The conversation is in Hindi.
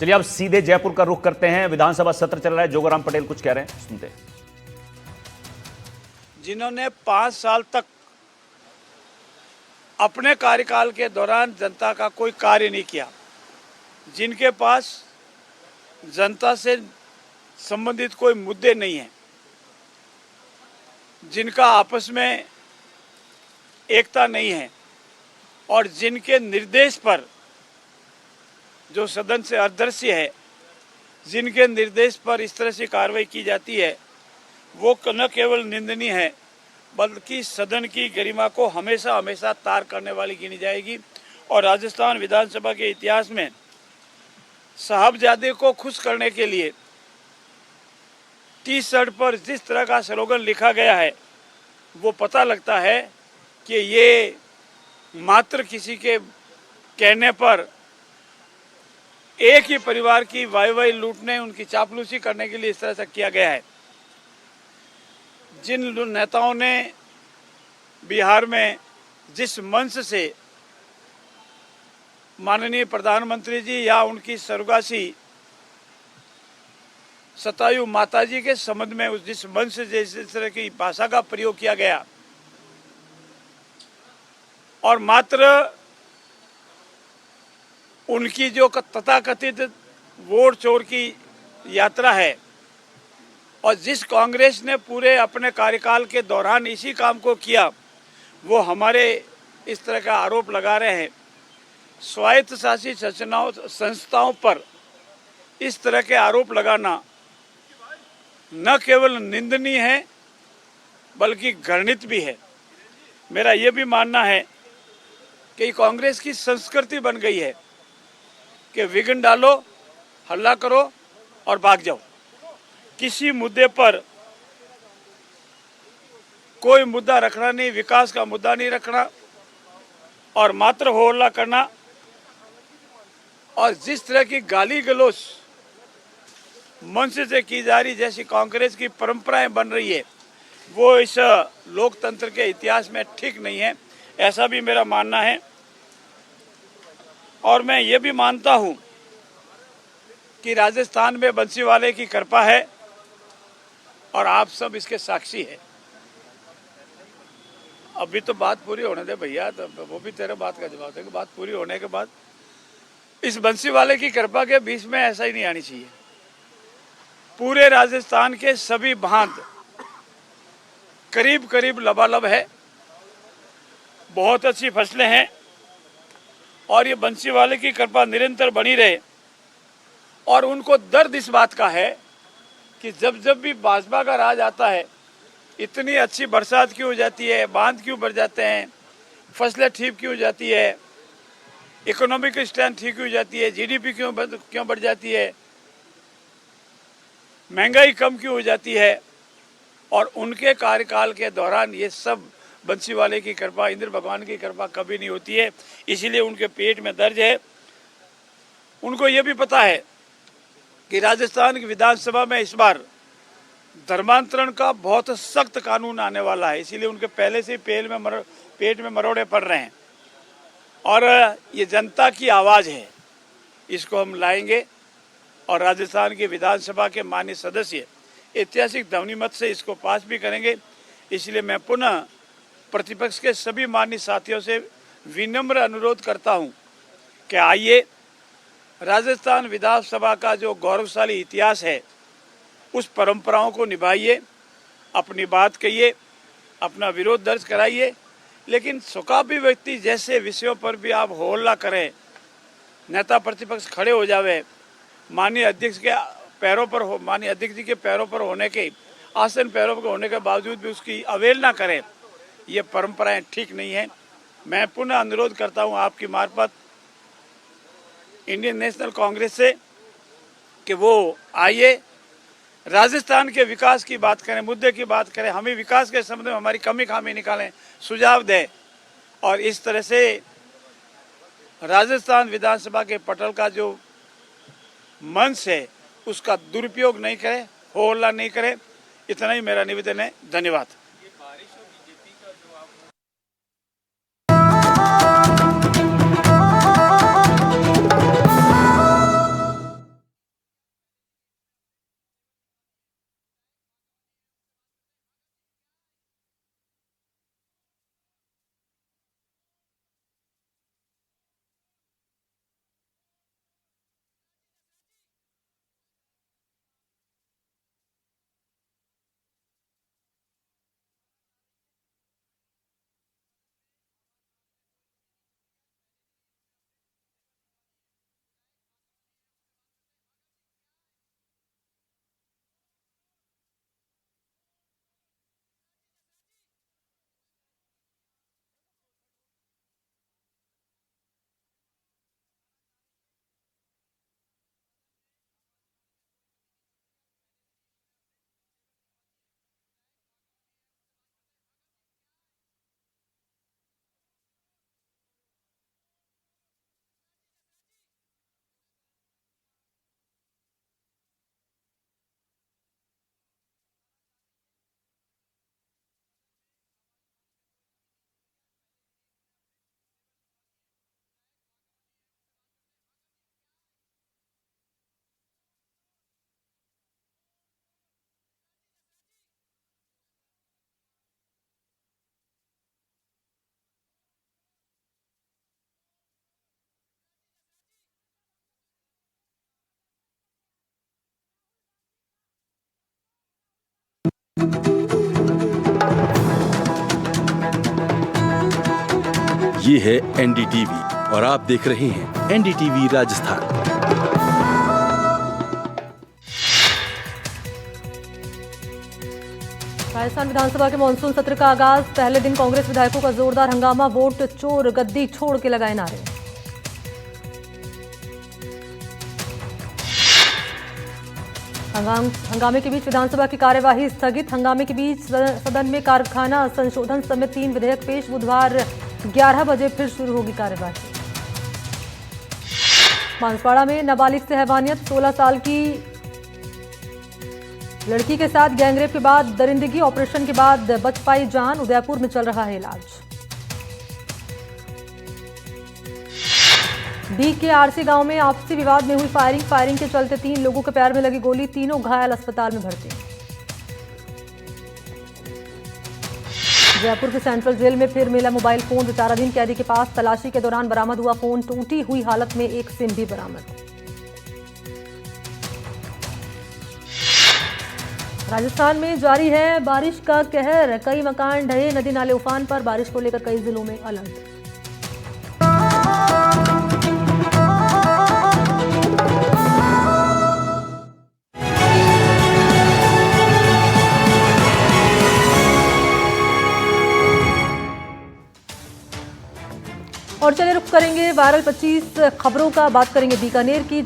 चलिए अब सीधे जयपुर का रुख करते हैं। विधानसभा सत्र चल रहा है, जोगाराम पटेल कुछ कह रहे हैं, सुनते हैं। जिन्होंने 5 साल तक अपने कार्यकाल के दौरान जनता का कोई कार्य नहीं किया, जिनके पास जनता से संबंधित कोई मुद्दे नहीं हैं, जिनका आपस में एकता नहीं है और जिनके निर्देश पर जो सदन से अदृश्य है, जिनके निर्देश पर इस तरह से कार्रवाई की जाती है, वो न केवल निंदनीय है बल्कि सदन की गरिमा को हमेशा हमेशा तार करने वाली गिनी जाएगी। और राजस्थान विधानसभा के इतिहास में साहबजादे को खुश करने के लिए टी शर्ट पर जिस तरह का स्लोगन लिखा गया है, वो पता लगता है कि ये मात्र किसी के कहने पर एक ही परिवार की वाई लूटने, उनकी चापलूसी करने के लिए इस तरह से किया गया है। जिन नेताओं ने बिहार में जिस मंच से माननीय प्रधानमंत्री जी या उनकी स्वर्गवासी शतायु माताजी के संबंध में उस जिस मंच से जिस तरह की भाषा का प्रयोग किया गया और मात्र उनकी जो तथाकथित वोट चोर की यात्रा है और जिस कांग्रेस ने पूरे अपने कार्यकाल के दौरान इसी काम को किया, वो हमारे इस तरह का आरोप लगा रहे हैं। स्वायत्त शासित संस्थाओं पर इस तरह के आरोप लगाना न केवल निंदनीय है बल्कि घृणित भी है। मेरा ये भी मानना है कि कांग्रेस की संस्कृति बन गई है कि विघ्न डालो, हल्ला करो और भाग जाओ। किसी मुद्दे पर कोई मुद्दा रखना नहीं, विकास का मुद्दा नहीं रखना और मात्र हो हल्ला करना। और जिस तरह की गाली गलौज मंच से की जा रही, जैसी कांग्रेस की परंपराएं बन रही है, वो इस लोकतंत्र के इतिहास में ठीक नहीं है, ऐसा भी मेरा मानना है। और मैं ये भी मानता हूं कि राजस्थान में बंसीवाले की कृपा है और आप सब इसके साक्षी हैं। अभी तो बात पूरी होने दे भैया, तो वो भी तेरे बात का जवाब देगा। बात पूरी होने के बाद इस बंसीवाले की कृपा के बीच में ऐसा ही नहीं आनी चाहिए। पूरे राजस्थान के सभी बांध करीब करीब लबालब है, बहुत अच्छी फसलें हैं और ये बंसीवाले की कृपा निरंतर बनी रहे। और उनको दर्द इस बात का है कि जब जब भी भाजपा का राज आता है, इतनी अच्छी बरसात क्यों हो जाती है, बांध क्यों बढ़ जाते हैं, फसलें ठीक क्यों हो जाती है, इकोनॉमिक स्ट्रेंथ ठीक हो जाती है, जीडीपी क्यों बढ़ जाती है, महंगाई कम क्यों हो जाती है। और उनके कार्यकाल के दौरान ये सब बंसीवाले की कृपा, इंद्र भगवान की कृपा कभी नहीं होती है। इसीलिए उनके पेट में दर्द है। उनको ये भी पता है कि राजस्थान की विधानसभा में इस बार धर्मांतरण का बहुत सख्त कानून आने वाला है, इसीलिए उनके पहले से पेट में मरोड़े पड़ रहे हैं। और ये जनता की आवाज़ है, इसको हम लाएंगे और राजस्थान की विधानसभा के माननीय सदस्य ऐतिहासिक ध्वनिमत से इसको पास भी करेंगे। इसलिए मैं पुनः प्रतिपक्ष के सभी माननीय साथियों से विनम्र अनुरोध करता हूं कि आइए, राजस्थान विधानसभा का जो गौरवशाली इतिहास है, उस परंपराओं को निभाइए, अपनी बात कहिए, अपना विरोध दर्ज कराइए, लेकिन सुकापी व्यक्ति जैसे विषयों पर भी आप होल्ला करें, नेता प्रतिपक्ष खड़े हो जावे, माननीय अध्यक्ष के पैरों पर हो, माननीय अध्यक्ष जी के पैरों पर होने के, आसन पैरों पर होने के बावजूद भी उसकी अवहेलना करें, ये परंपराएं ठीक नहीं है। मैं पुनः अनुरोध करता हूं आपकी मार्फत इंडियन नेशनल कांग्रेस से कि वो आइए, राजस्थान के विकास की बात करें, मुद्दे की बात करें, हमें विकास के संबंध में हमारी कमी खामी निकालें, सुझाव दें और इस तरह से राजस्थान विधानसभा के पटल का जो मंच है उसका दुरुपयोग नहीं करें, हो हल्ला नहीं करें। इतना ही मेरा निवेदन है। धन्यवाद। ये है एनडीटीवी और आप देख रहे हैं एनडीटीवी राजस्थान। राजस्थान विधानसभा के मानसून सत्र का आगाज। पहले दिन कांग्रेस विधायकों का जोरदार हंगामा। वोट चोर गद्दी छोड़ के लगाए नारे। हंगामे के बीच विधानसभा की कार्यवाही स्थगित। हंगामे के बीच सदन में कारखाना संशोधन समेत 3 विधेयक पेश। बुधवार 11 बजे फिर शुरू होगी कार्यवाही। बांसवाड़ा में नाबालिग से हैवानियत। 16 साल की लड़की के साथ गैंगरेप के बाद दरिंदगी। ऑपरेशन के बाद बच पाई जान। उदयपुर में चल रहा है इलाज। डी के आरसी गांव में आपसी विवाद में हुई फायरिंग के चलते 3 लोगों के पैर में लगी गोली। तीनों घायल अस्पताल में भर्ती। जयपुर के सेंट्रल जेल में फिर मिला मोबाइल फोन। विचाराधीन कैदी के पास तलाशी के दौरान बरामद हुआ फोन। टूटी हुई हालत में एक सिम भी बरामद। राजस्थान में जारी है बारिश का कहर। कई मकान ढहे। नदी नाले उफान पर। बारिश को लेकर कई जिलों में अलर्ट। और चलिए रुख करेंगे वायरल 25 खबरों का। बात करेंगे बीकानेर की।